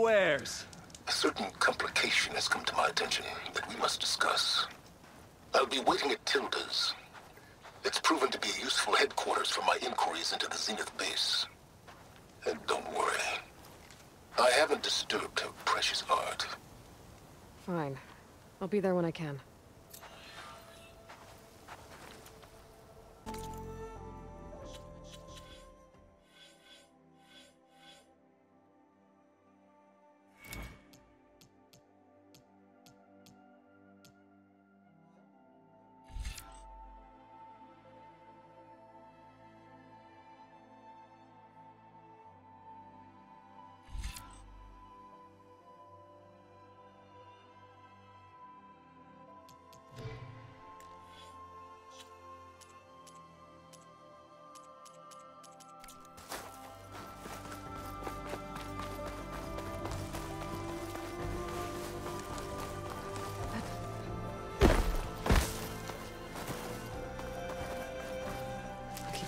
squares. A certain complication has come to my attention that we must discuss. I'll be waiting at Tilda's. It's proven to be a useful headquarters for my inquiries into the Zenith base. And don't worry, I haven't disturbed her precious art. Fine. I'll be there when I can.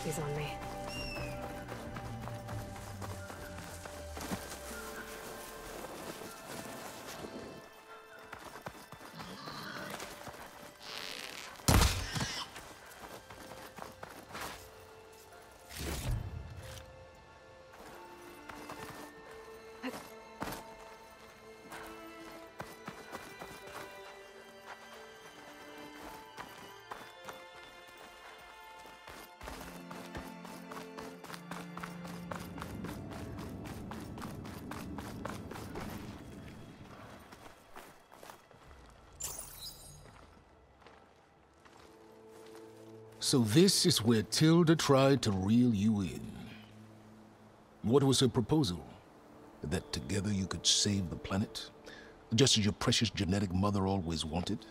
He's on me. So this is where Tilda tried to reel you in. What was her proposal? That together you could save the planet? Just as your precious genetic mother always wanted?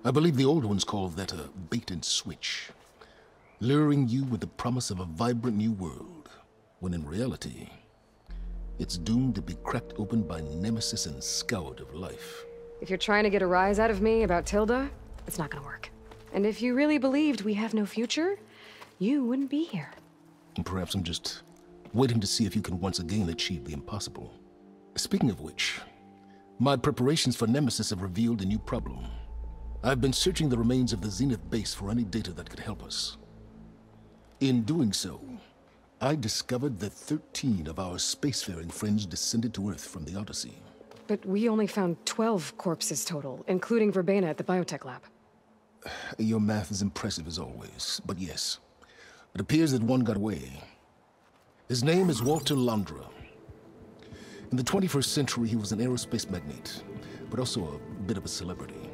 I believe the old ones called that a bait and switch. Luring you with the promise of a vibrant new world, when in reality, it's doomed to be cracked open by nemesis and scoured of life. If you're trying to get a rise out of me about Tilda, it's not gonna work. And if you really believed we have no future, you wouldn't be here. And perhaps I'm just waiting to see if you can once again achieve the impossible. Speaking of which, my preparations for Nemesis have revealed a new problem. I've been searching the remains of the Zenith base for any data that could help us. In doing so, I discovered that 13 of our spacefaring friends descended to Earth from the Odyssey. But we only found 12 corpses total, including Verbena at the biotech lab. Your math is impressive as always, but yes, it appears that one got away. His name is Walter Londra. In the 21st century, he was an aerospace magnate, but also a bit of a celebrity.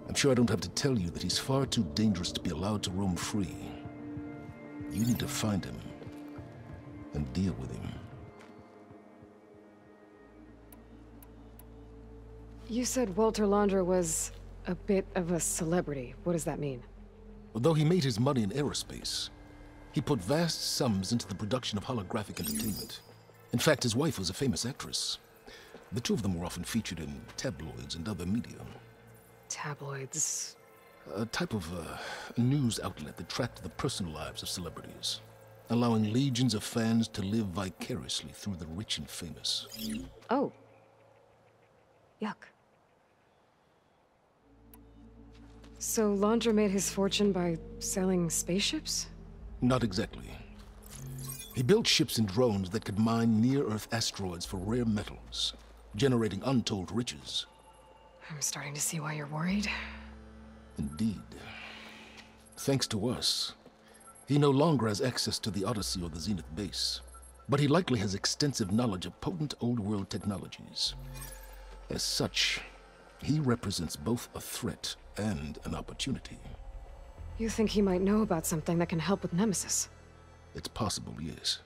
I'm sure I don't have to tell you that he's far too dangerous to be allowed to roam free. You need to find him and deal with him. You said Walter Londra was a bit of a celebrity. What does that mean? Although he made his money in aerospace, he put vast sums into the production of holographic entertainment. In fact, his wife was a famous actress. The two of them were often featured in tabloids and other media. Tabloids? A type of news outlet that tracked the personal lives of celebrities, allowing legions of fans to live vicariously through the rich and famous. Oh. Yuck. So Londra made his fortune by selling spaceships? Not exactly. He built ships and drones that could mine near-Earth asteroids for rare metals, generating untold riches. I'm starting to see why you're worried. Indeed. Thanks to us, he no longer has access to the Odyssey or the Zenith base, but he likely has extensive knowledge of potent old-world technologies. As such, he represents both a threat and an opportunity. You think he might know about something that can help with Nemesis? It's possible, yes.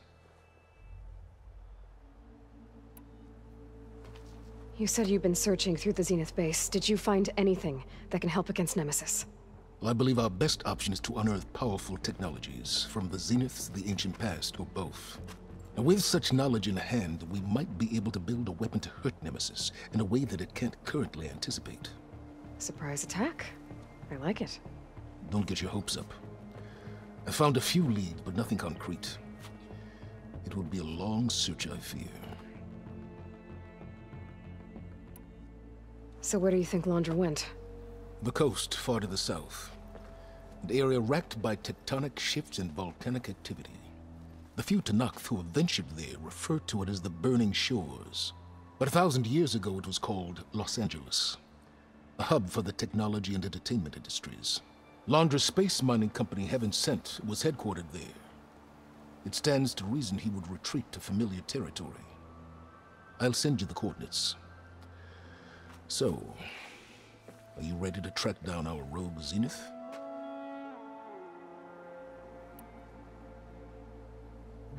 You said you've been searching through the Zenith base. Did you find anything that can help against Nemesis? Well, I believe our best option is to unearth powerful technologies from the Zeniths, the ancient past, or both. And with such knowledge in hand, we might be able to build a weapon to hurt Nemesis in a way that it can't currently anticipate. Surprise attack? I like it. Don't get your hopes up. I found a few leads, but nothing concrete. It it will be a long search, I fear. So where do you think Londra went? The coast, far to the south. An area racked by tectonic shifts and volcanic activity. The few Tenakth who have ventured there refer to it as the Burning Shores. But 1,000 years ago it was called Los Angeles, a hub for the technology and entertainment industries. Londra's space mining company Heaven Sent was headquartered there. It stands to reason he would retreat to familiar territory. I'll send you the coordinates. So, are you ready to track down our rogue Zenith?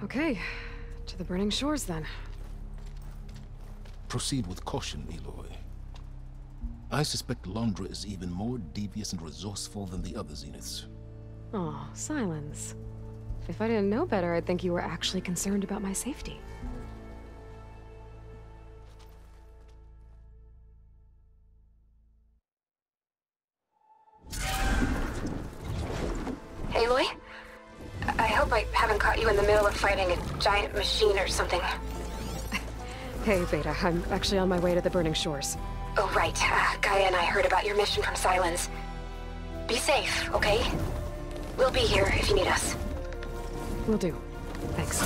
Okay, to the Burning Shores then. Proceed with caution, Aloy. I suspect Londra is even more devious and resourceful than the other Zeniths. Aw, Silence. If I didn't know better, I'd think you were actually concerned about my safety. Aloy? I hope I haven't caught you in the middle of fighting a giant machine or something. Hey, Beta, I'm actually on my way to the Burning Shores. Oh, right. Gaia and I heard about your mission from Silence. Be safe, okay? We'll be here if you need us. Will do. Thanks.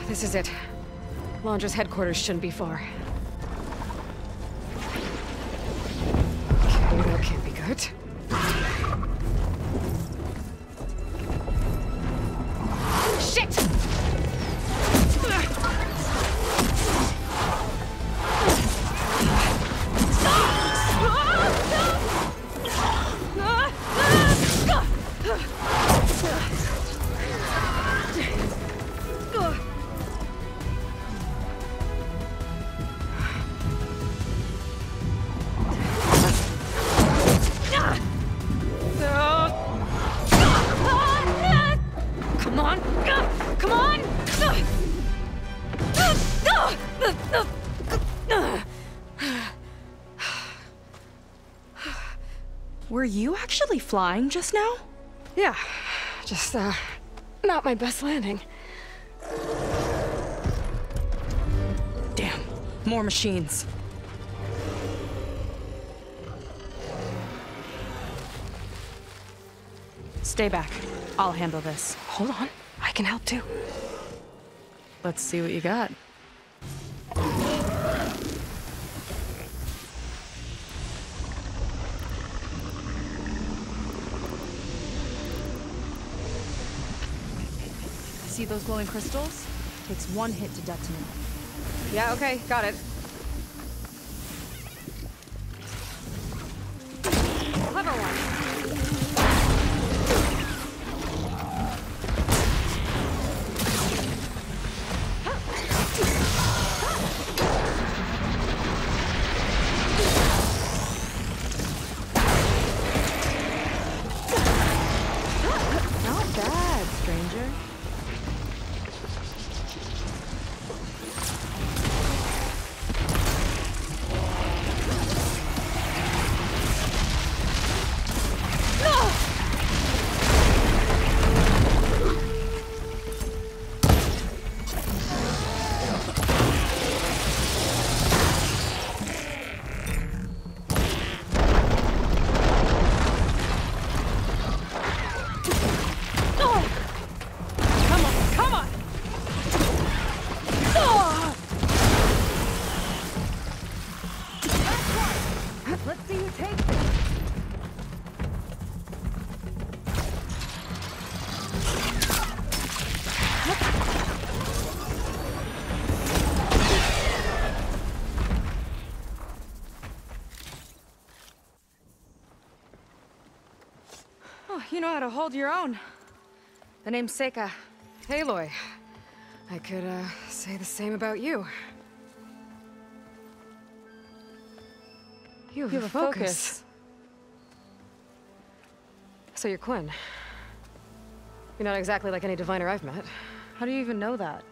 This is it. Londra's headquarters shouldn't be far. Okay, that can't be good. Shit! Were you actually flying just now? Yeah, just, not my best landing. Damn, more machines. Stay back. I'll handle this. Hold on, I can help too. Let's see what you got. See those glowing crystals? Takes one hit to detonate. Yeah, okay, got it. Clever one. Not bad, stranger. You know how to hold your own. The name's Seika. Aloy. I could, say the same about you. You have a focus. So you're Quinn. You're not exactly like any diviner I've met. How do you even know that?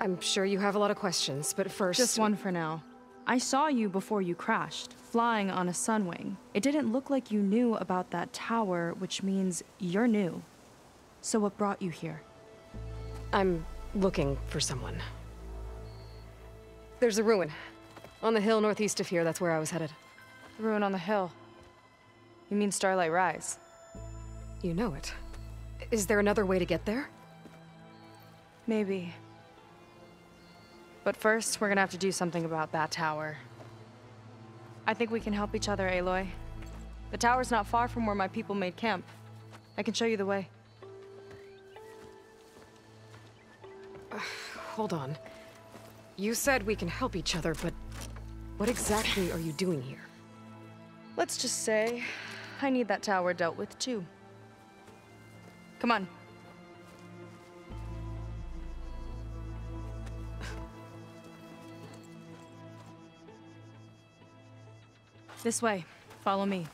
I'm sure you have a lot of questions, but first... Just one for now. I saw you before you crashed, flying on a sunwing. It didn't look like you knew about that tower, which means you're new. So what brought you here? I'm looking for someone. There's a ruin. On the hill northeast of here, that's where I was headed. The ruin on the hill. You mean Starlight Rise? You know it. Is there another way to get there? Maybe. But first, we're gonna have to do something about that tower. I think we can help each other, Aloy. The tower's not far from where my people made camp. I can show you the way. Hold on. You said we can help each other, but what exactly are you doing here? Let's just say, I need that tower dealt with too. Come on. This way. Follow me.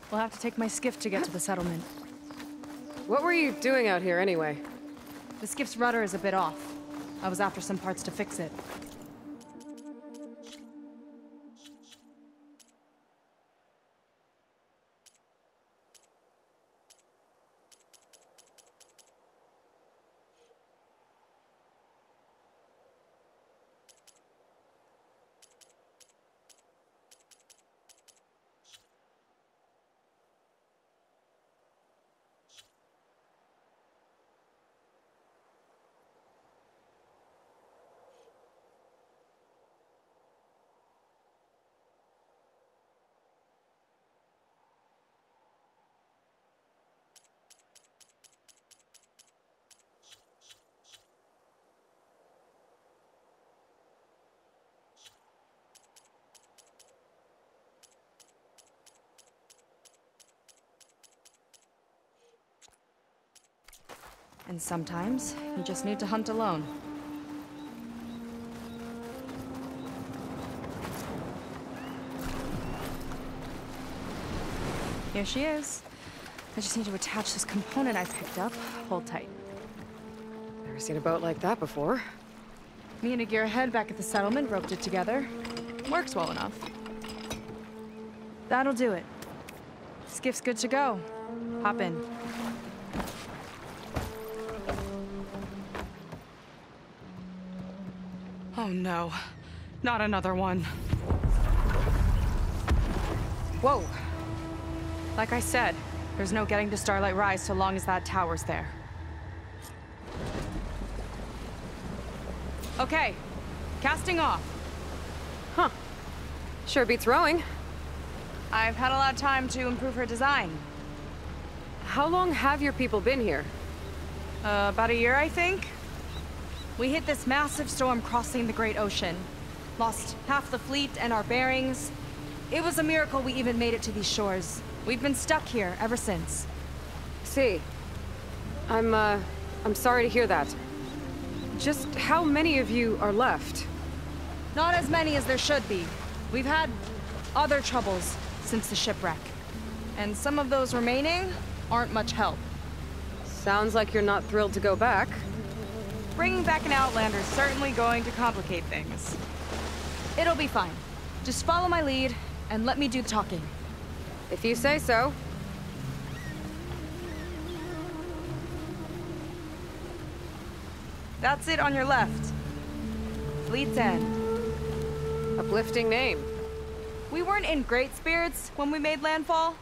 We'll have to take my skiff to get to the settlement. What were you doing out here anyway? The skiff's rudder is a bit off. I was after some parts to fix it. And sometimes, you just need to hunt alone. Here she is. I just need to attach this component I picked up. Hold tight. Never seen a boat like that before. Me and a gearhead back at the settlement roped it together. Works well enough. That'll do it. Skiff's good to go. Hop in. Oh no, not another one. Whoa. Like I said, there's no getting to Starlight Rise so long as that tower's there. Okay, casting off. Huh. Sure beats rowing. I've had a lot of time to improve her design. How long have your people been here? About a year, I think. We hit this massive storm crossing the Great Ocean. Lost half the fleet and our bearings. It was a miracle we even made it to these shores. We've been stuck here ever since. See. I'm sorry to hear that. Just how many of you are left? Not as many as there should be. We've had other troubles since the shipwreck. And some of those remaining aren't much help. Sounds like you're not thrilled to go back. Bringing back an Outlander is certainly going to complicate things. It'll be fine. Just follow my lead, and let me do the talking. If you say so. That's it on your left. Fleet's End. Uplifting name. We weren't in great spirits when we made landfall.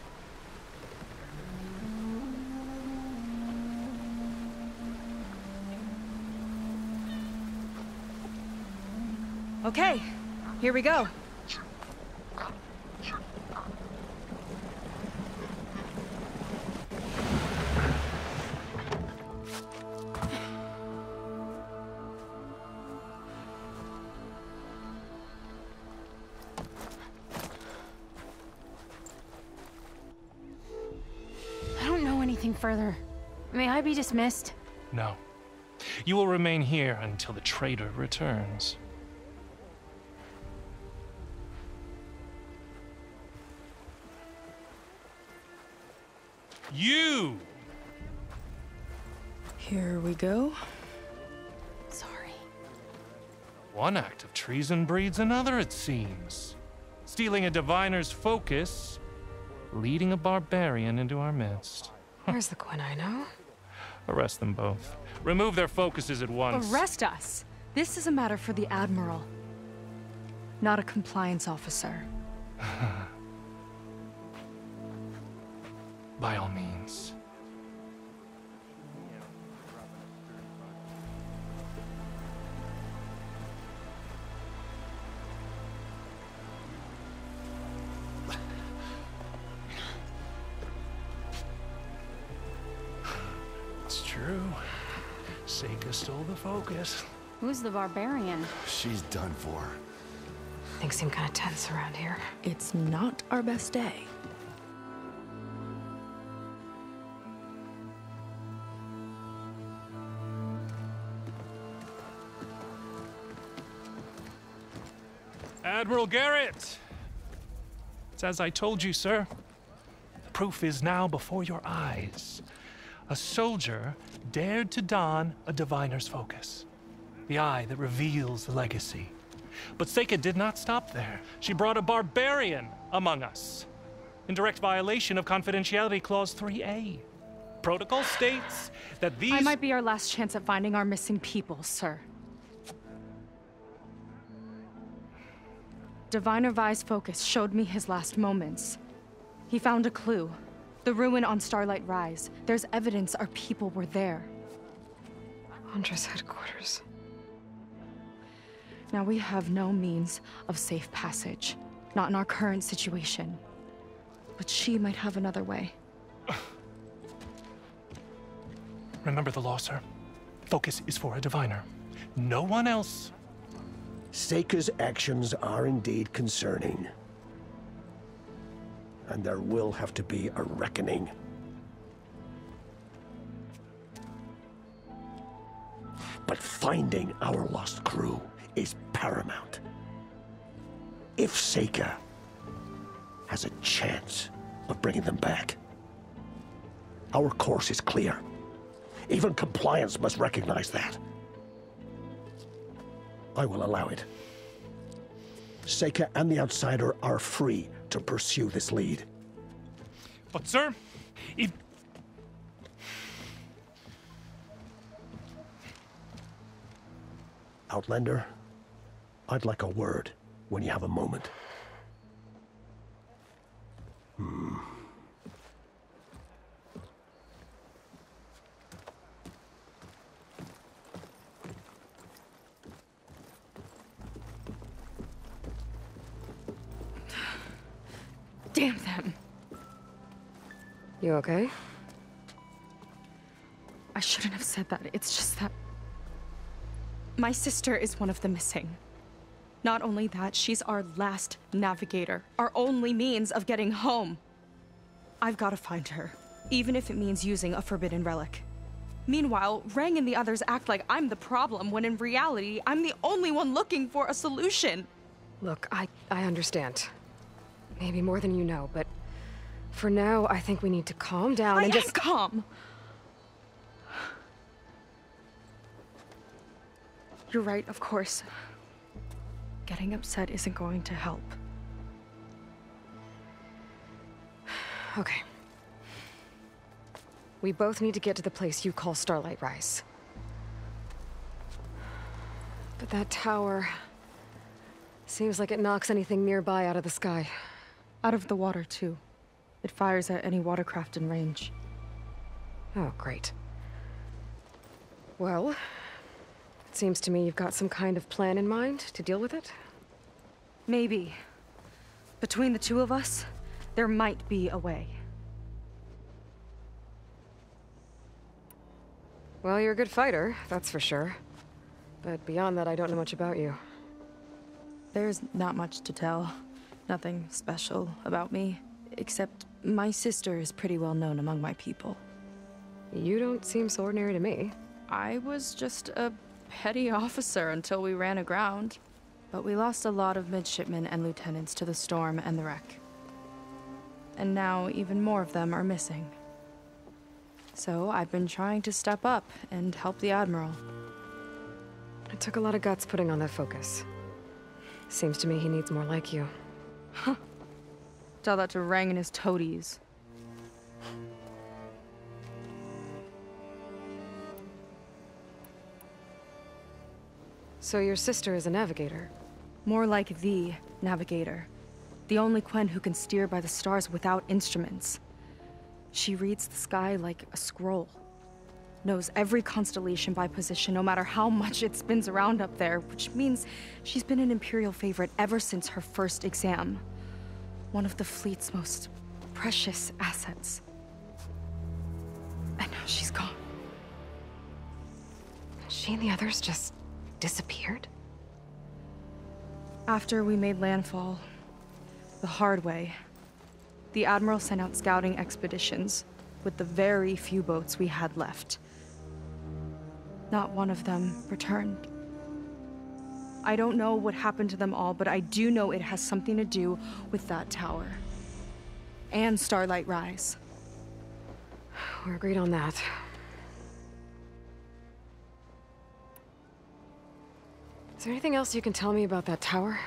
Okay, here we go. I don't know anything further. May I be dismissed? No. You will remain here until the trader returns. You! Here we go. Sorry. One act of treason breeds another, it seems. Stealing a diviner's focus, leading a barbarian into our midst. Where's the quinino? Arrest them both. Remove their focuses at once. Arrest us! This is a matter for the Admiral, not a compliance officer. By all means. It's true. Seika stole the focus. Who's the barbarian? She's done for. Things seem kind of tense around here. It's not our best day. Admiral Garrett! It's as I told you, sir. The proof is now before your eyes. A soldier dared to don a diviner's focus. The eye that reveals the legacy. But Seika did not stop there. She brought a barbarian among us. In direct violation of Confidentiality Clause 3A. Protocol states that these— I might be our last chance at finding our missing people, sir. Diviner Vi's focus showed me his last moments. He found a clue. The ruin on Starlight Rise. There's evidence our people were there. Huntress headquarters. Now we have no means of safe passage. Not in our current situation. But she might have another way. Remember the law, sir. Focus is for a diviner. No one else. Seika's actions are indeed concerning. And there will have to be a reckoning. But finding our lost crew is paramount. If Seika has a chance of bringing them back, our course is clear. Even compliance must recognize that. I will allow it. Seika and the Outsider are free to pursue this lead. But, sir, if... Outlander, I'd like a word when you have a moment. Damn them. You okay? I shouldn't have said that. It's just that my sister is one of the missing. Not only that, she's our last navigator, our only means of getting home. I've got to find her, even if it means using a forbidden relic. Meanwhile, Rang and the others act like I'm the problem, when in reality, I'm the only one looking for a solution. Look, I understand. Maybe more than you know, but for now, I think we need to calm down and just— calm. You're right, of course. Getting upset isn't going to help. Okay. We both need to get to the place you call Starlight Rise. But that tower seems like it knocks anything nearby out of the sky. Out of the water, too. It fires at any watercraft in range. Oh, great. Well, it seems to me you've got some kind of plan in mind to deal with it. Maybe. Between the two of us, there might be a way. Well, you're a good fighter, that's for sure. But beyond that, I don't know much about you. There's not much to tell. Nothing special about me, except my sister is pretty well known among my people. You don't seem so ordinary to me. I was just a petty officer until we ran aground. But we lost a lot of midshipmen and lieutenants to the storm and the wreck. And now even more of them are missing. So I've been trying to step up and help the Admiral. It took a lot of guts putting on that focus. Seems to me he needs more like you. Huh. Tell that to Rang and his toadies. So your sister is a navigator? More like the navigator. The only Quen who can steer by the stars without instruments. She reads the sky like a scroll. Knows every constellation by position, no matter how much it spins around up there, which means she's been an Imperial favorite ever since her first exam. One of the fleet's most precious assets. And now she's gone. She and the others just disappeared? After we made landfall, the hard way, the Admiral sent out scouting expeditions with the very few boats we had left. Not one of them returned. I don't know what happened to them all, but I do know it has something to do with that tower. And Starlight Rise. We're agreed on that. Is there anything else you can tell me about that tower?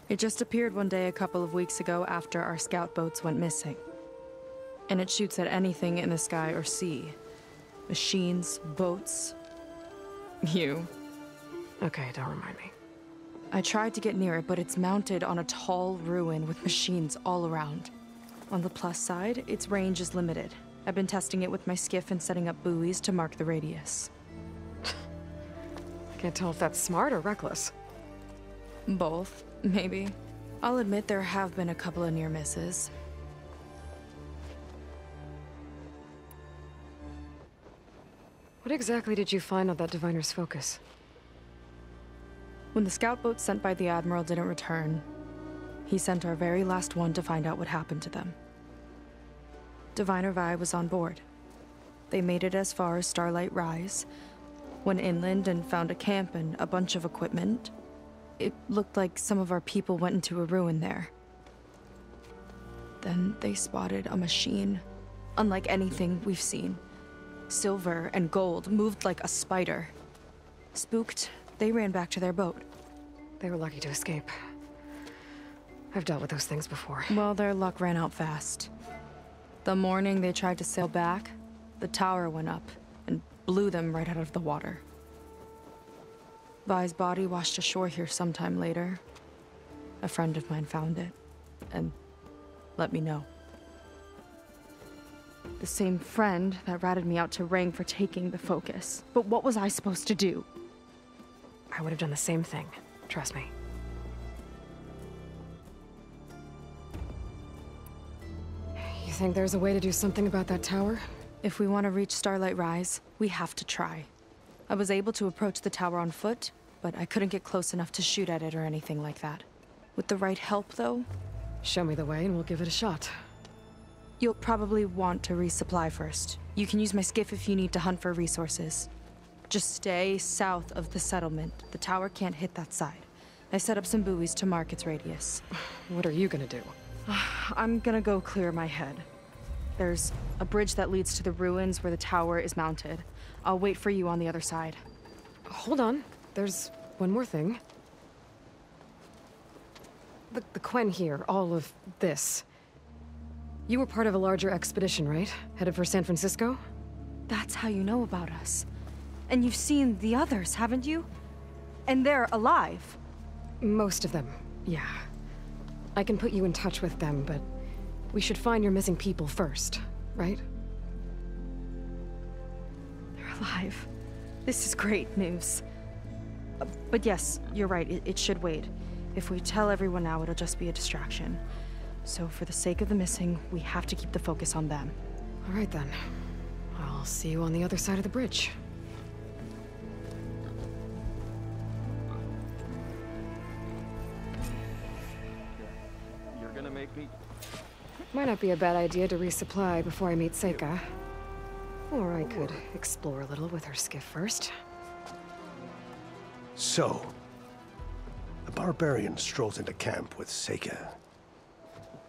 It just appeared one day a couple of weeks ago after our scout boats went missing. And it shoots at anything in the sky or sea. Machines, boats. You. Okay, don't remind me. I tried to get near it, but it's mounted on a tall ruin with machines all around. On the plus side, its range is limited. I've been testing it with my skiff and setting up buoys to mark the radius. I can't tell if that's smart or reckless. Both, maybe. I'll admit there have been a couple of near misses. What exactly did you find on that diviner's focus? When the scout boat sent by the Admiral didn't return, he sent our very last one to find out what happened to them. Diviner Vi was on board. They made it as far as Starlight Rise, went inland and found a camp and a bunch of equipment. It looked like some of our people went into a ruin there. Then they spotted a machine, unlike anything we've seen. Silver and gold, moved like a spider. Spooked, they ran back to their boat. They were lucky to escape. I've dealt with those things before. Well, their luck ran out fast. The morning they tried to sail back, the tower went up and blew them right out of the water. Vi's body washed ashore here sometime later. A friend of mine found it and let me know. The same friend that ratted me out to Rang for taking the focus. But what was I supposed to do? I would have done the same thing. Trust me. You think there's a way to do something about that tower? If we want to reach Starlight Rise, we have to try. I was able to approach the tower on foot, but I couldn't get close enough to shoot at it or anything like that. With the right help, though... Show me the way and we'll give it a shot. You'll probably want to resupply first. You can use my skiff if you need to hunt for resources. Just stay south of the settlement. The tower can't hit that side. I set up some buoys to mark its radius. What are you gonna do? I'm gonna go clear my head. There's a bridge that leads to the ruins where the tower is mounted. I'll wait for you on the other side. Hold on. There's one more thing. The Quen here, all of this. You were part of a larger expedition, right? Headed for San Francisco? That's how you know about us. And you've seen the others, haven't you? And they're alive. Most of them, yeah. I can put you in touch with them, but we should find your missing people first, right? They're alive. This is great news. But yes, you're right, it should wait. If we tell everyone now, it'll just be a distraction. So for the sake of the missing, we have to keep the focus on them. All right then. I'll see you on the other side of the bridge. You're gonna make me... Might not be a bad idea to resupply before I meet Seika. Or I could explore a little with her skiff first. So, the barbarian strolls into camp with Seika.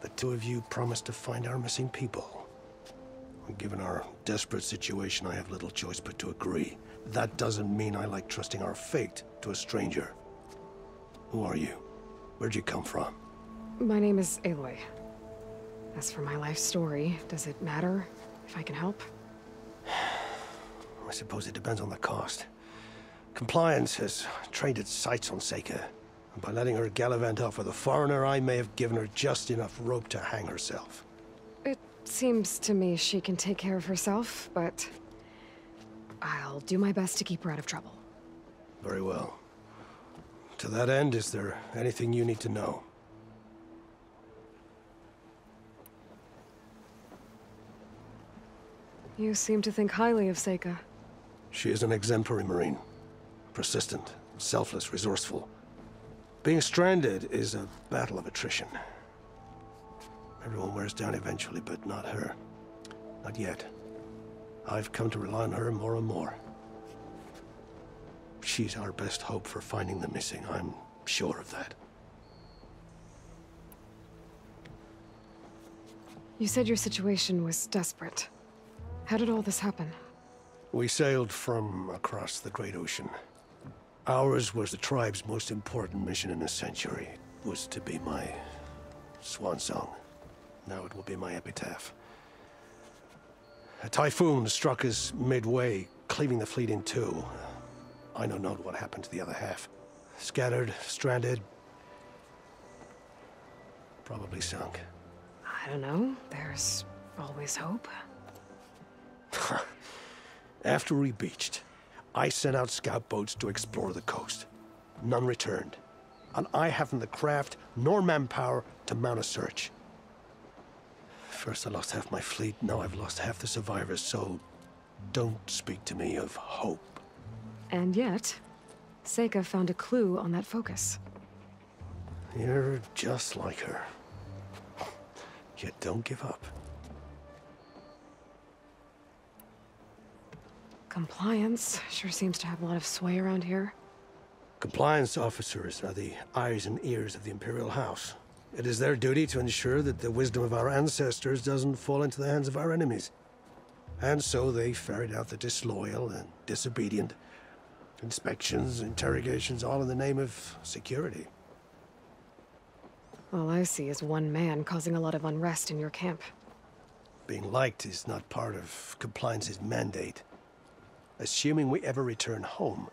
The two of you promised to find our missing people. Given our desperate situation, I have little choice but to agree. That doesn't mean I like trusting our fate to a stranger. Who are you? Where'd you come from? My name is Aloy. As for my life story, does it matter if I can help? I suppose it depends on the cost. Compliance has trained its sights on Seika, and by letting her gallivant off with a foreigner, I may have given her just enough rope to hang herself. It seems to me she can take care of herself, but I'll do my best to keep her out of trouble. Very well. To that end, is there anything you need to know? You seem to think highly of Seika. She is an exemplary Marine. Persistent, selfless, resourceful. Being stranded is a battle of attrition. Everyone wears down eventually, but not her. Not yet. I've come to rely on her more and more. She's our best hope for finding the missing, I'm sure of that. You said your situation was desperate. How did all this happen? We sailed from across the Great Ocean. Ours was the tribe's most important mission in a century. It was to be my swan song. Now it will be my epitaph. A typhoon struck us midway, cleaving the fleet in two. I know not what happened to the other half. Scattered, stranded, probably sunk. I don't know. There's always hope. After we beached, I sent out scout boats to explore the coast. None returned. And I haven't the craft nor manpower to mount a search. First I lost half my fleet, now I've lost half the survivors, so don't speak to me of hope. And yet, Seika found a clue on that focus. You're just like her. Yet don't give up. Compliance sure seems to have a lot of sway around here. Compliance officers are the eyes and ears of the Imperial House. It is their duty to ensure that the wisdom of our ancestors doesn't fall into the hands of our enemies. And so they ferret out the disloyal and disobedient. Inspections, interrogations, all in the name of security. All I see is one man causing a lot of unrest in your camp. Being liked is not part of Compliance's mandate. Assuming we ever return home,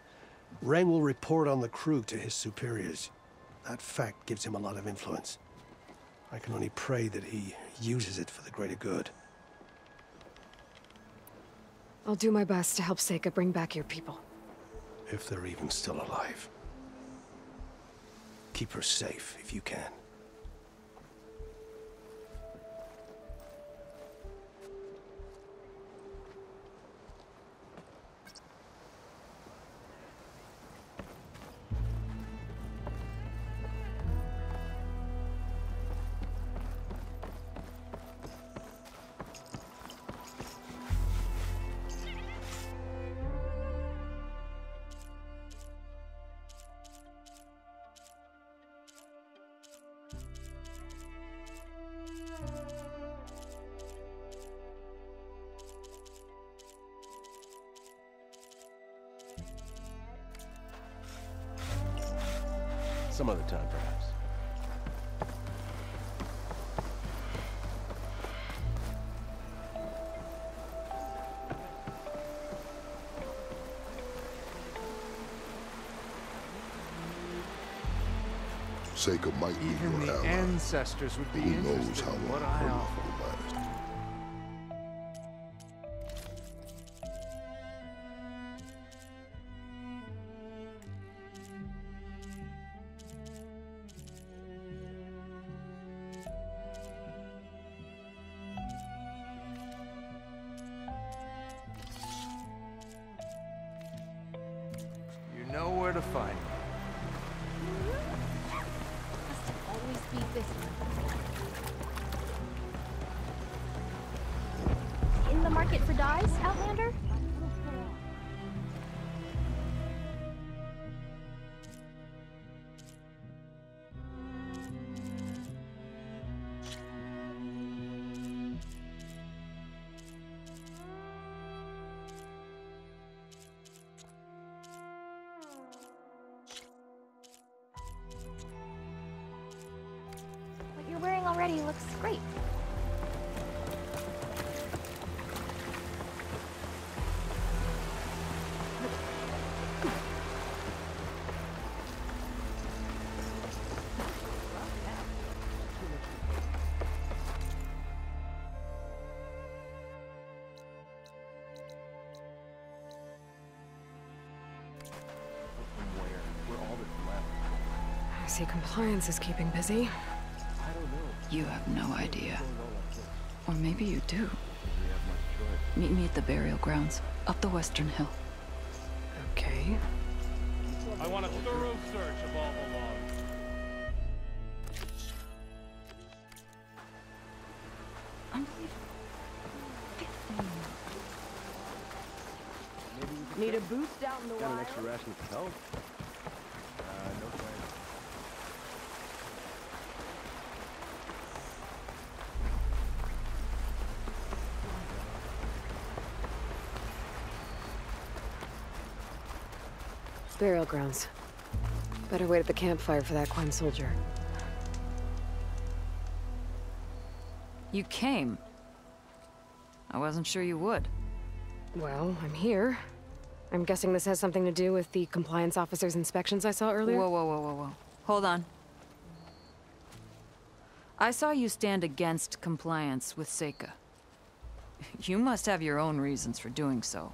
Ren will report on the crew to his superiors. That fact gives him a lot of influence. I can only pray that he uses it for the greater good. I'll do my best to help Seika bring back your people. If they're even still alive. Keep her safe if you can. Some other time, perhaps. Seika might be Even your the ally. ancestors would be Who knows interested how in long what I her offer. will last. You know where to find me. Always be this one. already looks great. I see compliance is keeping busy. You have no idea. Or maybe you do. Meet me at the burial grounds, up the western hill. Okay. I want a thorough search of all the logs. Need a boost out in the Got an wild? extra ration of help? No thanks. Burial grounds. Better wait at the campfire for that Quen soldier. You came. I wasn't sure you would. Well, I'm here. I'm guessing this has something to do with the compliance officer's inspections I saw earlier? Whoa, whoa, whoa, whoa, whoa. Hold on. I saw you stand against compliance with Seika. You must have your own reasons for doing so.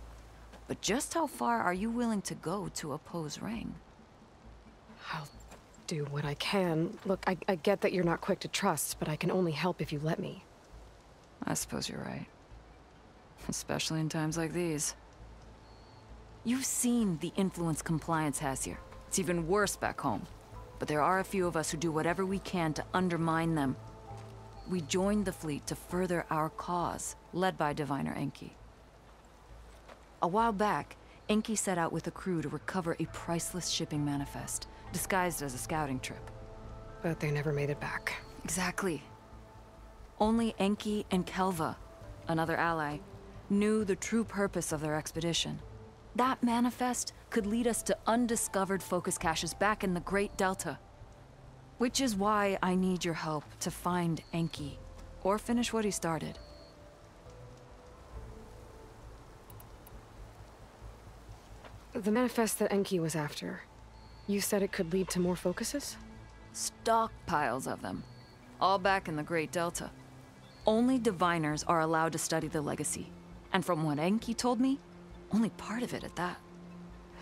But just how far are you willing to go to oppose Rang? I'll do what I can. Look, I get that you're not quick to trust, but I can only help if you let me. I suppose you're right. Especially in times like these. You've seen the influence compliance has here. It's even worse back home. But there are a few of us who do whatever we can to undermine them. We joined the fleet to further our cause, led by Diviner Enki. A while back, Enki set out with a crew to recover a priceless shipping manifest, disguised as a scouting trip. But they never made it back. Exactly. Only Enki and Kelva, another ally, knew the true purpose of their expedition. That manifest could lead us to undiscovered focus caches back in the Great Delta. Which is why I need your help to find Enki, or finish what he started. The manifest that Enki was after, you said it could lead to more focuses? Stockpiles of them, all back in the Great Delta. Only diviners are allowed to study the legacy. And from what Enki told me, only part of it at that.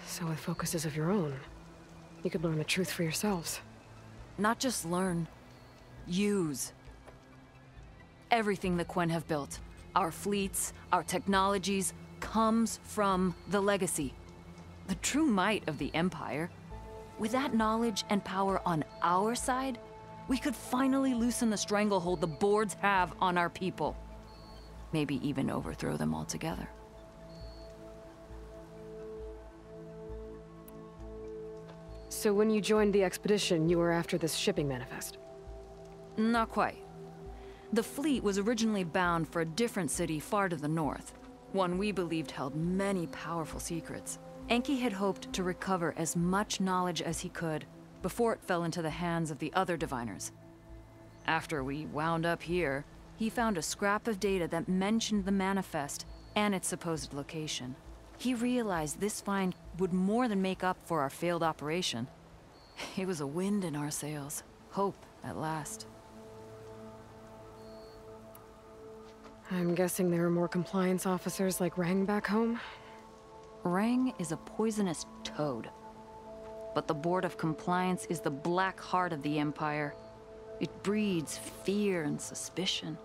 So with focuses of your own, you could learn the truth for yourselves. Not just learn, use. Everything the Quen have built, our fleets, our technologies, comes from the legacy. The true might of the Empire. With that knowledge and power on our side, we could finally loosen the stranglehold the boards have on our people. Maybe even overthrow them altogether. So when you joined the expedition, you were after this shipping manifest? Not quite. The fleet was originally bound for a different city far to the north. One we believed held many powerful secrets. Enki had hoped to recover as much knowledge as he could before it fell into the hands of the other diviners. After we wound up here, he found a scrap of data that mentioned the manifest and its supposed location. He realized this find would more than make up for our failed operation. It was a wind in our sails. Hope, at last. I'm guessing there are more compliance officers like Rang back home? Rang is a poisonous toad. But the Board of Compliance is the black heart of the Empire. It breeds fear and suspicion.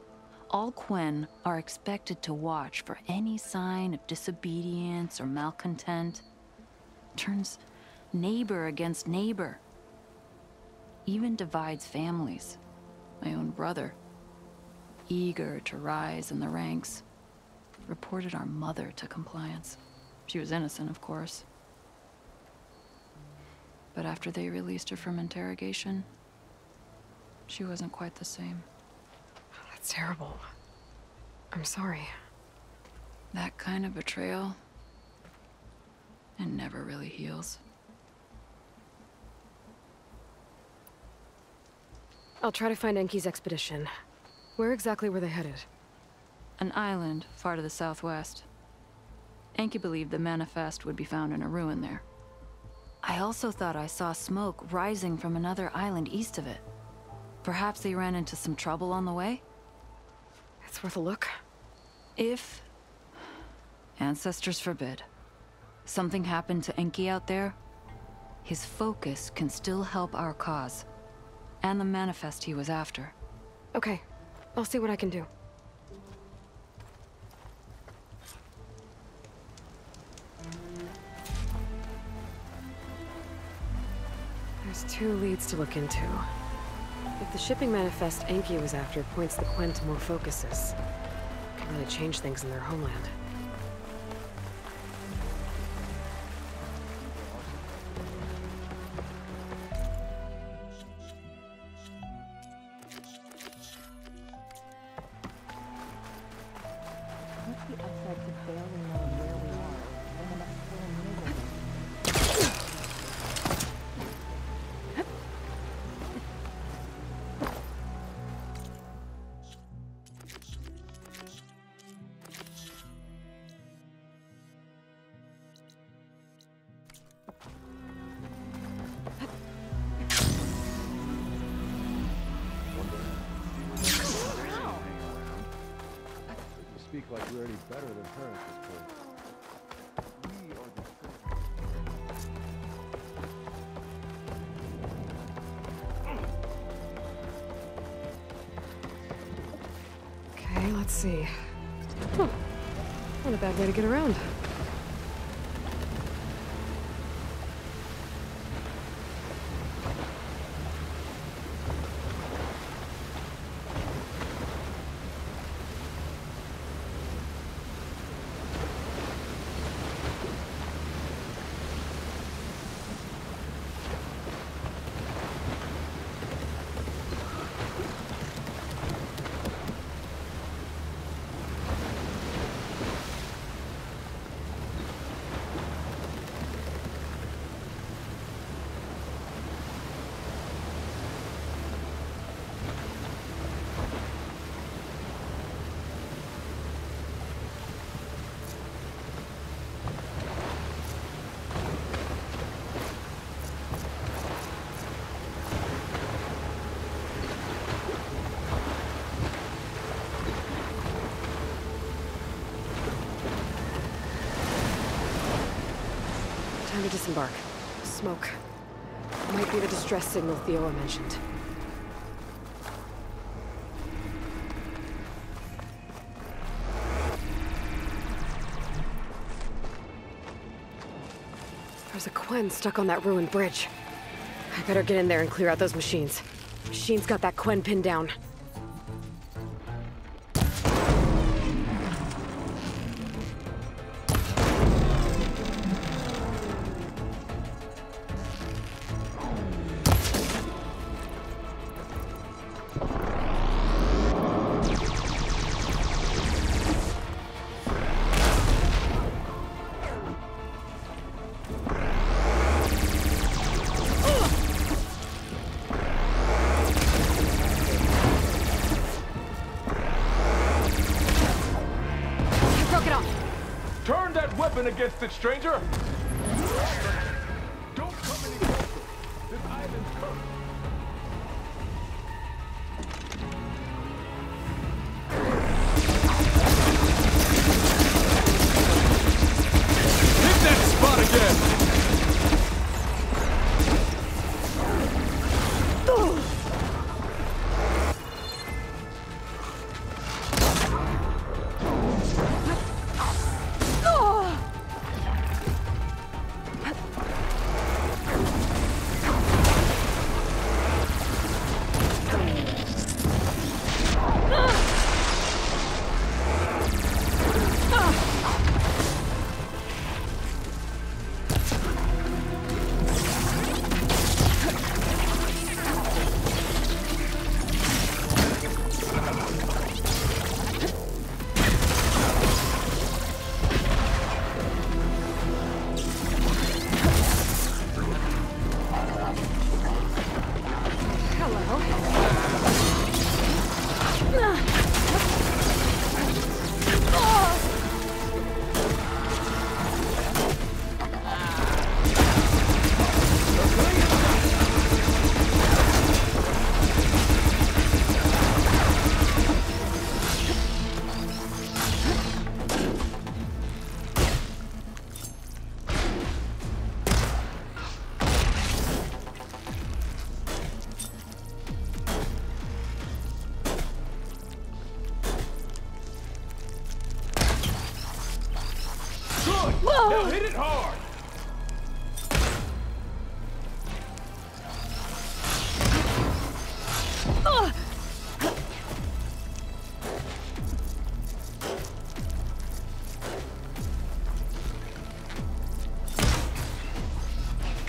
All Quen are expected to watch for any sign of disobedience or malcontent. Turns neighbor against neighbor. Even divides families. My own brother, eager to rise in the ranks, reported our mother to Compliance. She was innocent, of course. But after they released her from interrogation, she wasn't quite the same. That's terrible. I'm sorry. That kind of betrayal, it never really heals. I'll try to find Enki's expedition. Where exactly were they headed? An island far to the southwest. Enki believed the manifest would be found in a ruin there. I also thought I saw smoke rising from another island east of it. Perhaps they ran into some trouble on the way? It's worth a look. If... ancestors forbid. Something happened to Enki out there, his focus can still help our cause. And the manifest he was after. Okay. I'll see what I can do. There's 2 leads to look into. If the shipping manifest Enki was after points the Quen to more focuses, it could really change things in their homeland. Like we're any better than her at this point. We are the... Okay, let's see. Huh. Not a bad way to get around. Time to disembark. Smoke. Might be the distress signal Theo mentioned. There's a Quen stuck on that ruined bridge. I better get in there and clear out those machines. Machine's got that Quen pinned down. Against it, stranger! Don't come any closer! This island's cursed! Hit that spot again!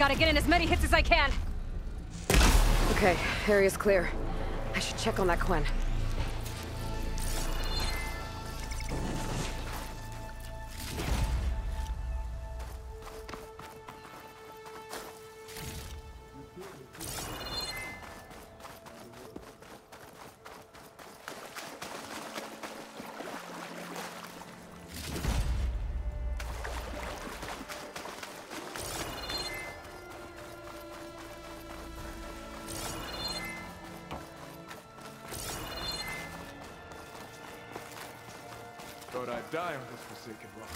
Gotta get in as many hits as I can. Okay, area's clear. I should check on that Quen. Thought I'd die on this forsaken rock.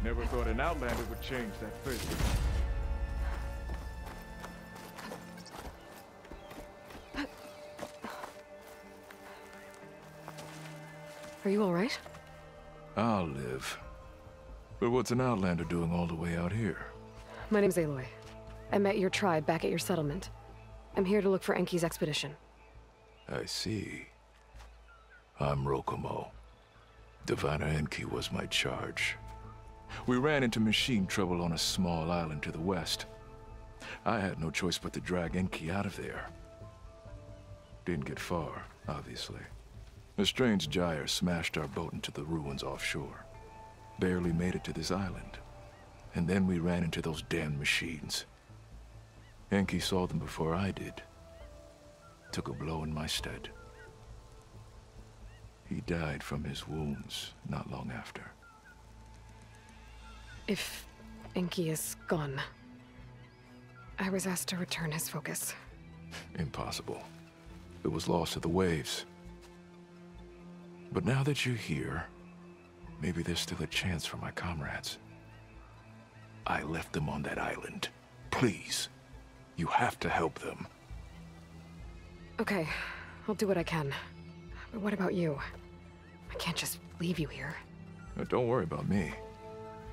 Never thought an outlander would change that fate. Are you all right? I'll live. But what's an outlander doing all the way out here? My name's Aloy. I met your tribe back at your settlement. I'm here to look for Enki's expedition. I see. I'm Rokomo. Diviner Enki was my charge. We ran into machine trouble on a small island to the west. I had no choice but to drag Enki out of there. Didn't get far, obviously. A strange gyre smashed our boat into the ruins offshore. Barely made it to this island. And then we ran into those damned machines. Enki saw them before I did. Took a blow in my stead. He died from his wounds not long after. If Enki is gone, I was asked to return his focus. Impossible. It was lost to the waves. But now that you're here, maybe there's still a chance for my comrades. I left them on that island. Please, you have to help them. Okay, I'll do what I can. But what about you? I can't just leave you here. Don't worry about me.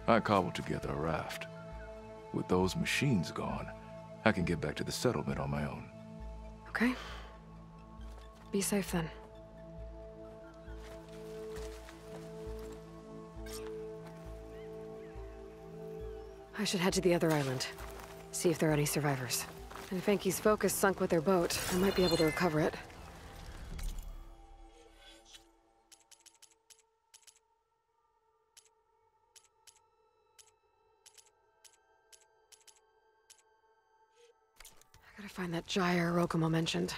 I cobbled together a raft. With those machines gone, I can get back to the settlement on my own. Okay. Be safe then. I should head to the other island. See if there are any survivors. And if Enki's focus sunk with their boat, I might be able to recover it. I gotta find that gyre Rokomo mentioned.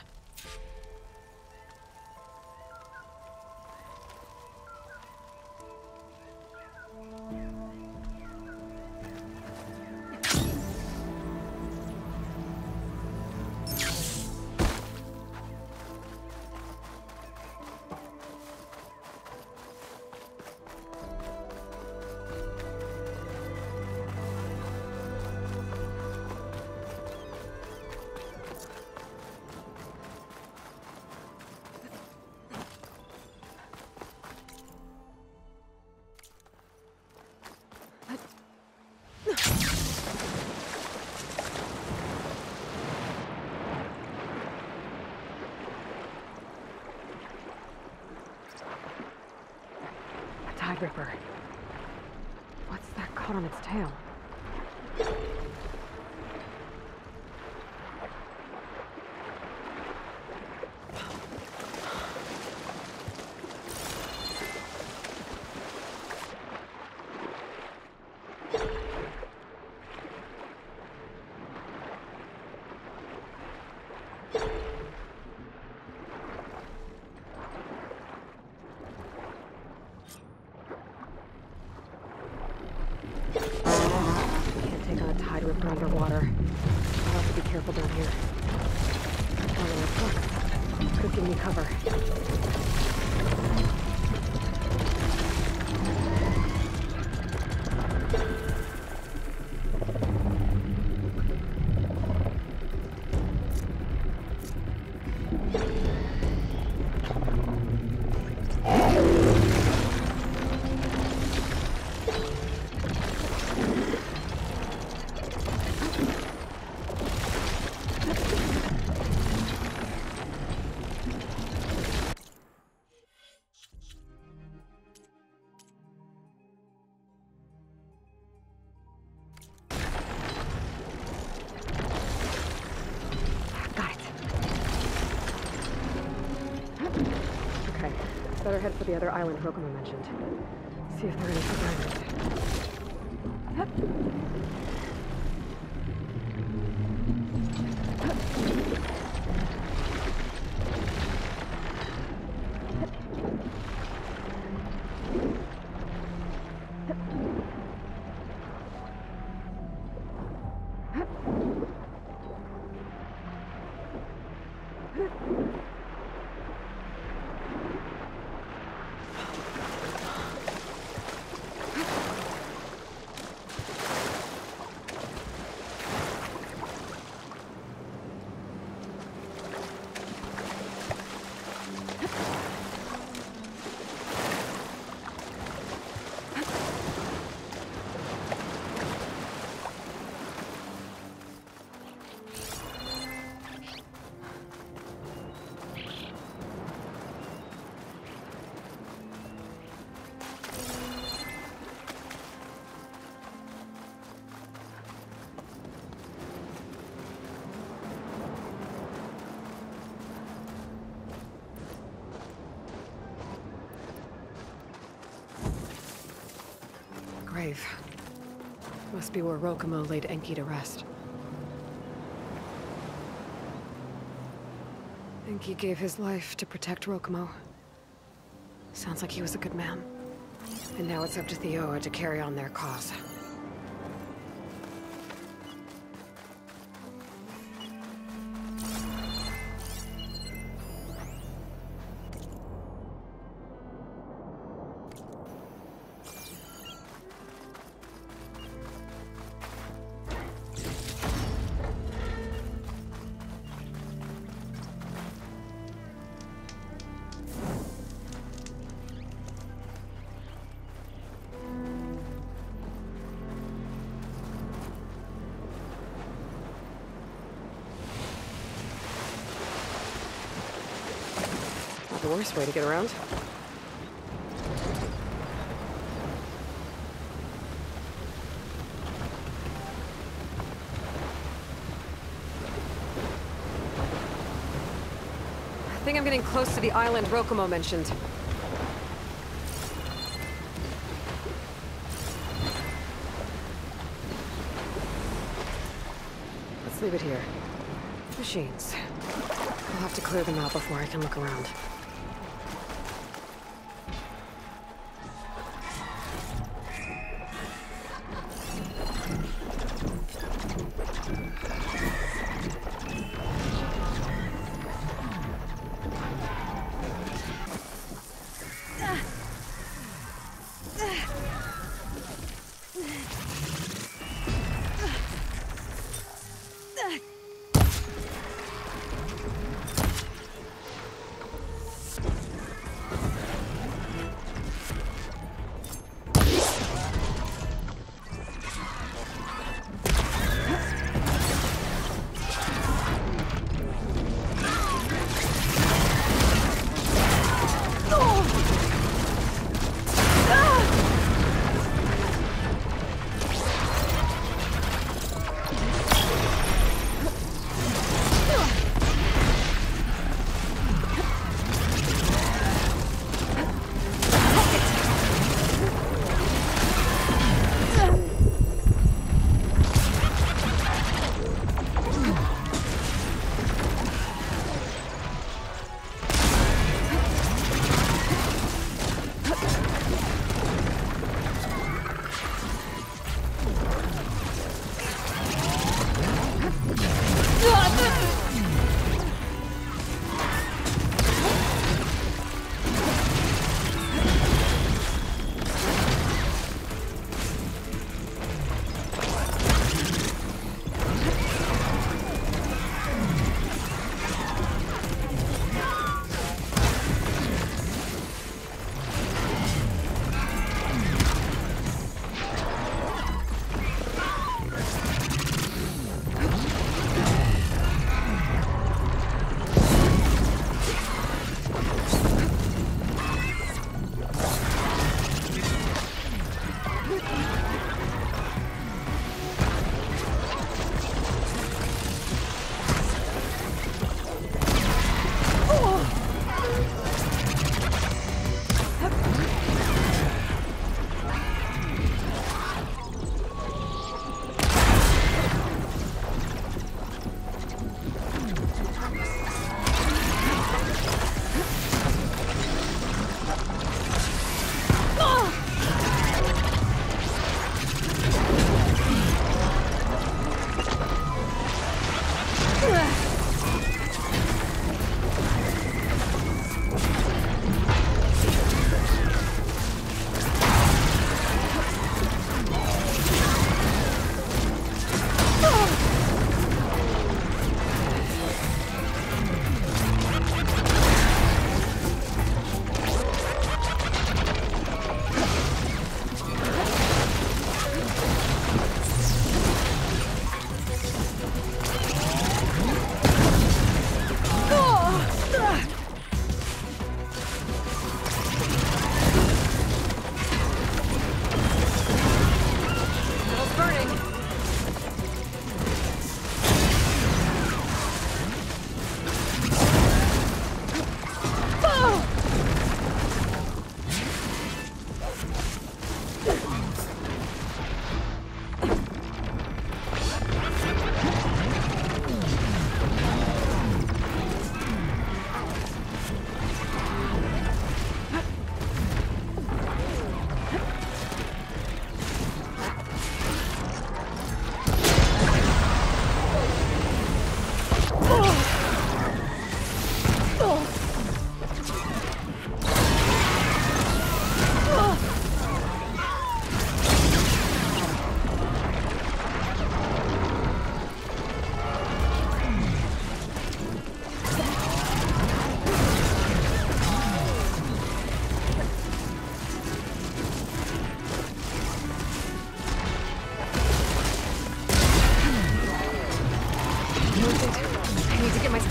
Tide Ripper. What's that caught on its tail? Underwater. I'll have to be careful down here. Look, could give me cover. Better head for the other island Rokumo mentioned. See if there are any survivors. Grave. Must be where Rokumo laid Enki to rest. Enki gave his life to protect Rokumo. Sounds like he was a good man. And now it's up to the Oa to carry on their cause. The worst way to get around. I think I'm getting close to the island Rokumo mentioned. Let's leave it here. Machines. I'll have to clear them out before I can look around.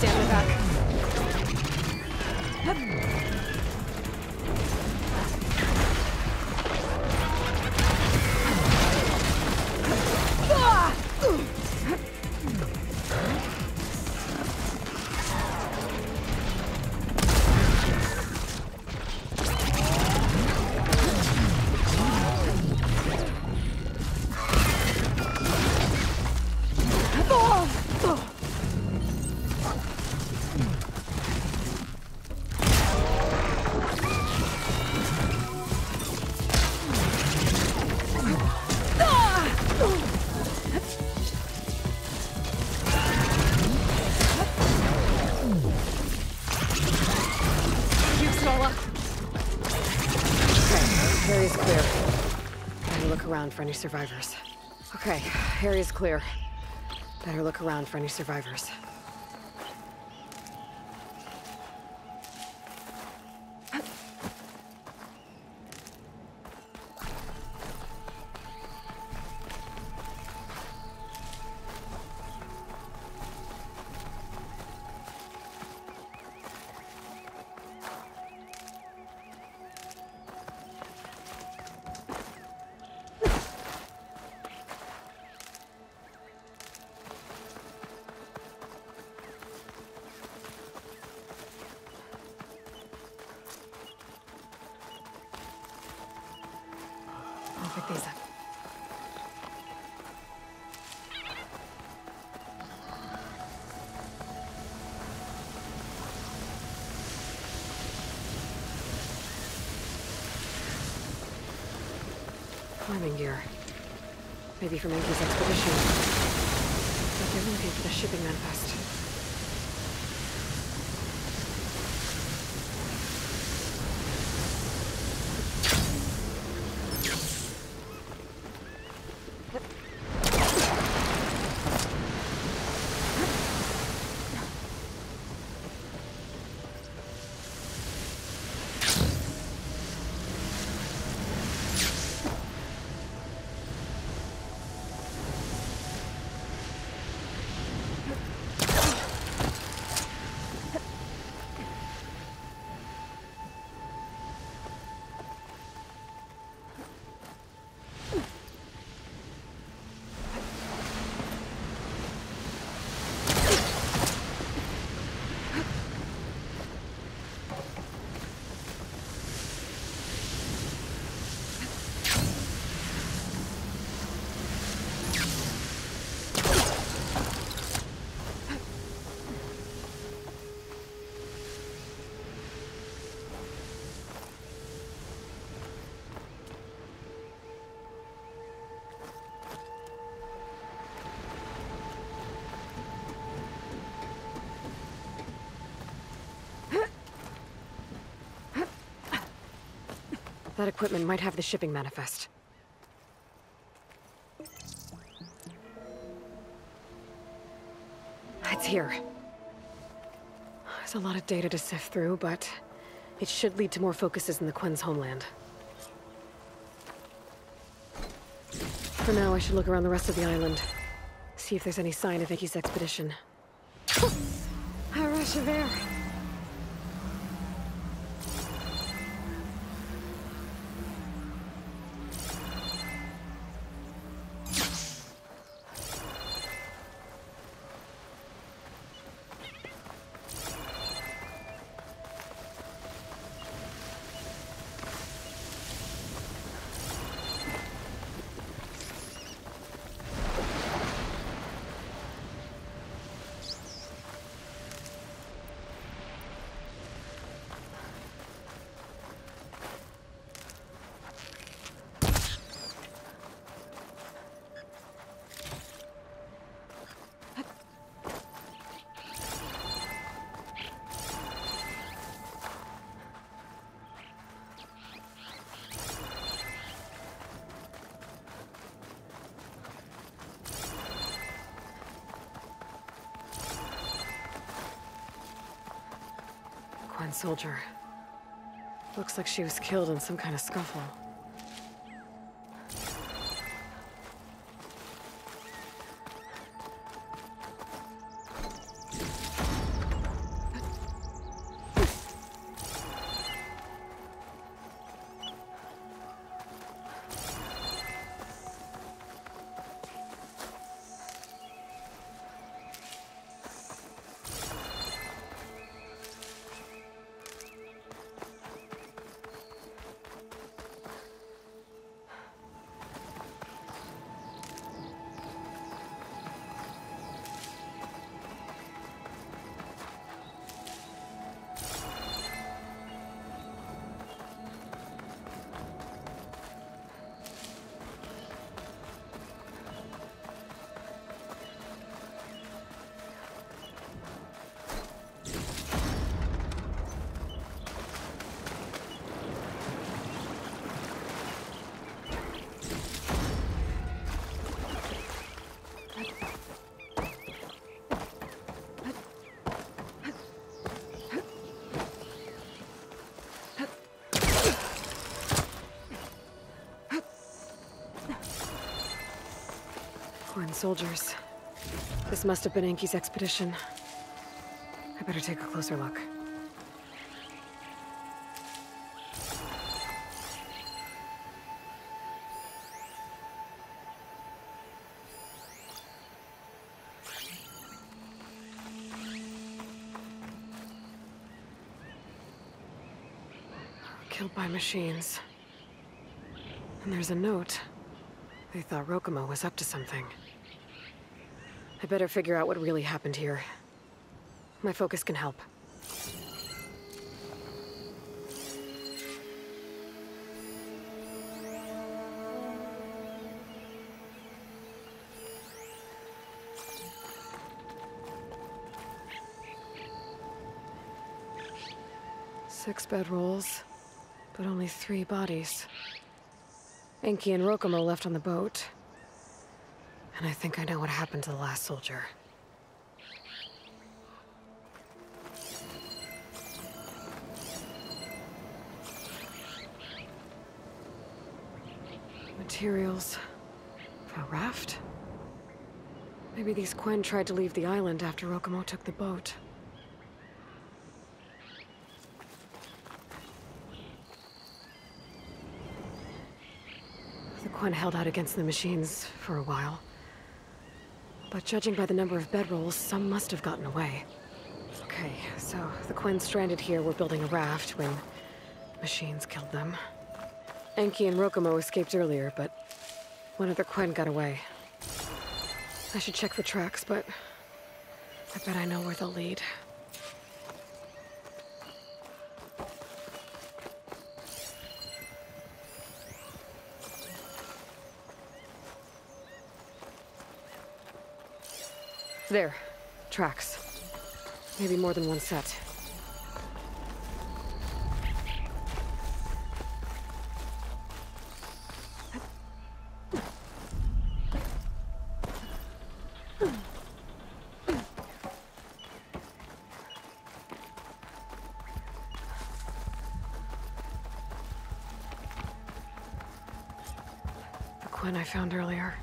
stamina back. For any survivors. Okay, area's clear. Better look around for any survivors. Pick these up. Climbing gear. Maybe from Enki's expedition. But they're looking for the shipping manifest. That equipment might have the shipping manifest. It's here. There's a lot of data to sift through, but it should lead to more focuses in the Quen's homeland. For now, I should look around the rest of the island. See if there's any sign of Enki's expedition. A rush of air. Quen's soldier. Looks like she was killed in some kind of scuffle. soldiers. This must have been Enki's expedition. I better take a closer look. Killed by machines. And there's a note. They thought Rokumo was up to something. I better figure out what really happened here. My focus can help. Six bedrolls, but only 3 bodies. Enki and Rokumo left on the boat. And I think I know what happened to the last soldier. Materials for a raft? Maybe these Quen tried to leave the island after Rokumo took the boat. The Quen held out against the machines for a while. But judging by the number of bedrolls, some must have gotten away. Okay, so the Quen stranded here were building a raft when machines killed them. Enki and Rokumo escaped earlier, but one of the Quen got away. I should check for tracks, but I bet I know where they'll lead. There. Tracks. Maybe more than one set. The Quen I found earlier.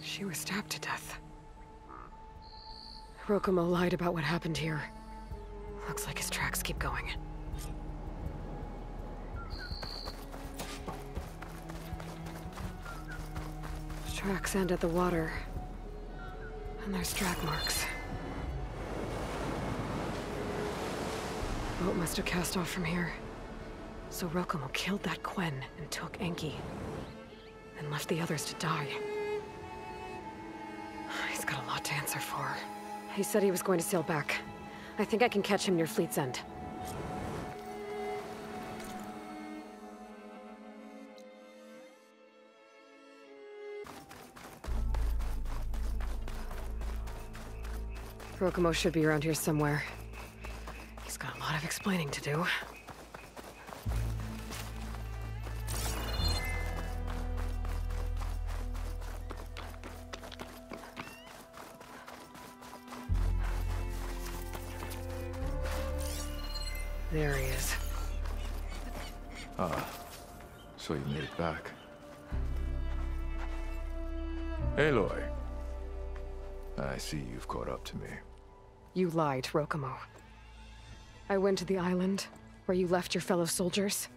She was stabbed to death. Rokumo lied about what happened here. Looks like his tracks keep going. The tracks end at the water. And there's drag marks. The boat must have cast off from here. So Rokumo killed that Quen and took Enki. And left the others to die. He's got a lot to answer for. He said he was going to sail back. I think I can catch him near Fleet's End. Rokumo should be around here somewhere. He's got a lot of explaining to do. There he is. Ah, so you made it back. Aloy. I see you've caught up to me. You lied, Rokumo. I went to the island, where you left your fellow soldiers.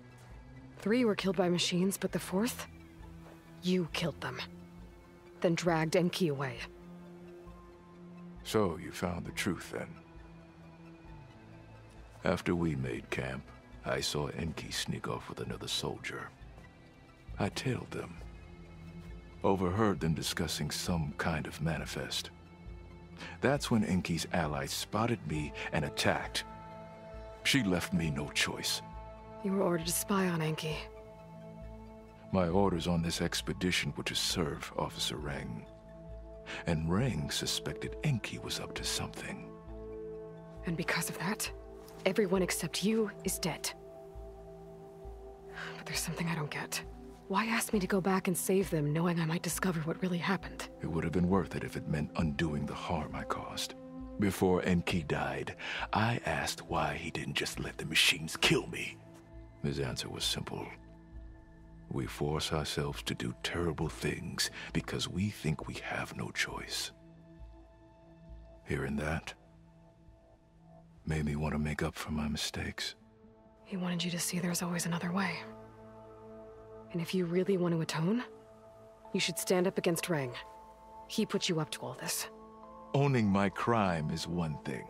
3 were killed by machines, but the 4th? You killed them. Then dragged Enki away. So you found the truth, then? After we made camp, I saw Enki sneak off with another soldier. I tailed them. Overheard them discussing some kind of manifest. That's when Enki's allies spotted me and attacked. She left me no choice. You were ordered to spy on Enki. My orders on this expedition were to serve Officer Reng. And Reng suspected Enki was up to something. And because of that, everyone except you is dead. But there's something I don't get. Why ask me to go back and save them, knowing I might discover what really happened? It would have been worth it if it meant undoing the harm I caused. Before Enki died, I asked why he didn't just let the machines kill me. His answer was simple. We force ourselves to do terrible things because we think we have no choice. Hearing that made me want to make up for my mistakes. He wanted you to see there's always another way. And if you really want to atone, you should stand up against Rang. He put you up to all this. Owning my crime is one thing,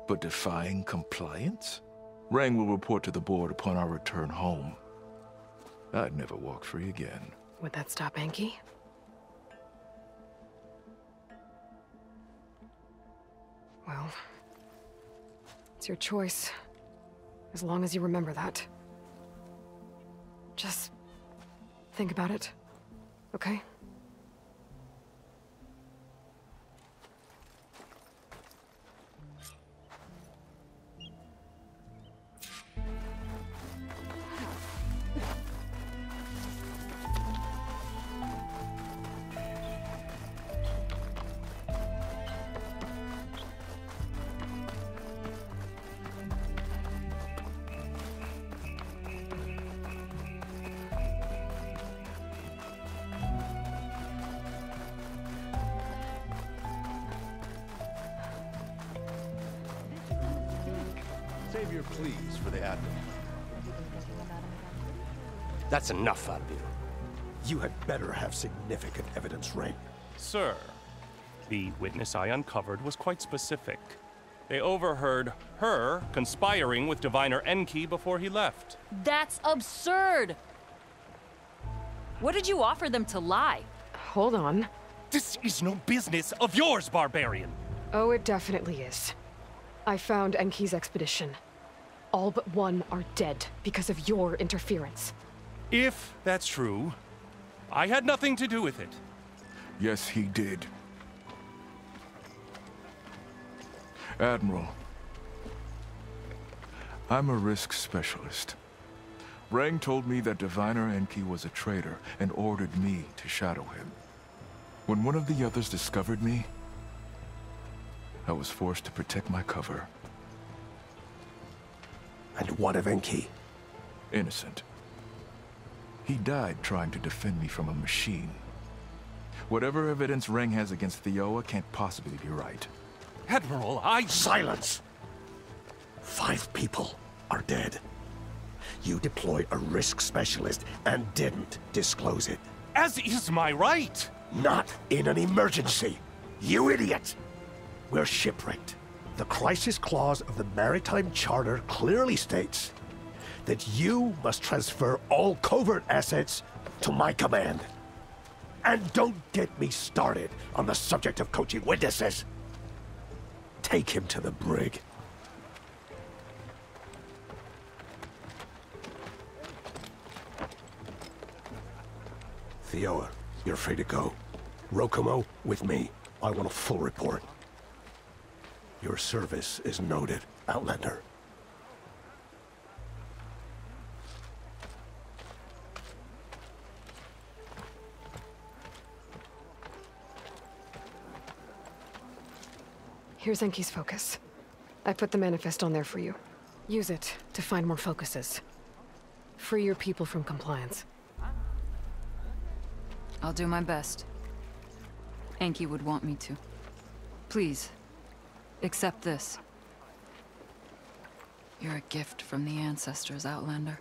but defying compliance? Rang will report to the board upon our return home. I'd never walk free again. Would that stop Enki? Well, it's your choice. As long as you remember that. Just think about it, okay? Save your pleas for the Admiral. That's enough out of you. You had better have significant evidence, Rang. Sir, the witness I uncovered was quite specific. They overheard her conspiring with Diviner Enki before he left. That's absurd! What did you offer them to lie? Hold on. This is no business of yours, barbarian! Oh, it definitely is. I found Enki's expedition. All but one are dead because of your interference. If that's true, I had nothing to do with it. Yes, he did. Admiral, I'm a risk specialist. Rang told me that Diviner Enki was a traitor and ordered me to shadow him. When one of the others discovered me, I was forced to protect my cover. And what of Enki? Innocent. He died trying to defend me from a machine. Whatever evidence Rang has against Theoa can't possibly be right. Admiral, Silence! 5 people are dead. You deployed a risk specialist and didn't disclose it. As is my right! Not in an emergency! You idiot! We're shipwrecked. The crisis clause of the Maritime Charter clearly states that you must transfer all covert assets to my command. And don't get me started on the subject of coaching witnesses. Take him to the brig. Theoa, you're free to go. Rokomo, with me. I want a full report. Your service is noted, Outlander. Here's Enki's focus. I put the manifest on there for you. Use it to find more focuses. Free your people from compliance. I'll do my best. Enki would want me to. Please, accept this. You're a gift from the ancestors, Outlander.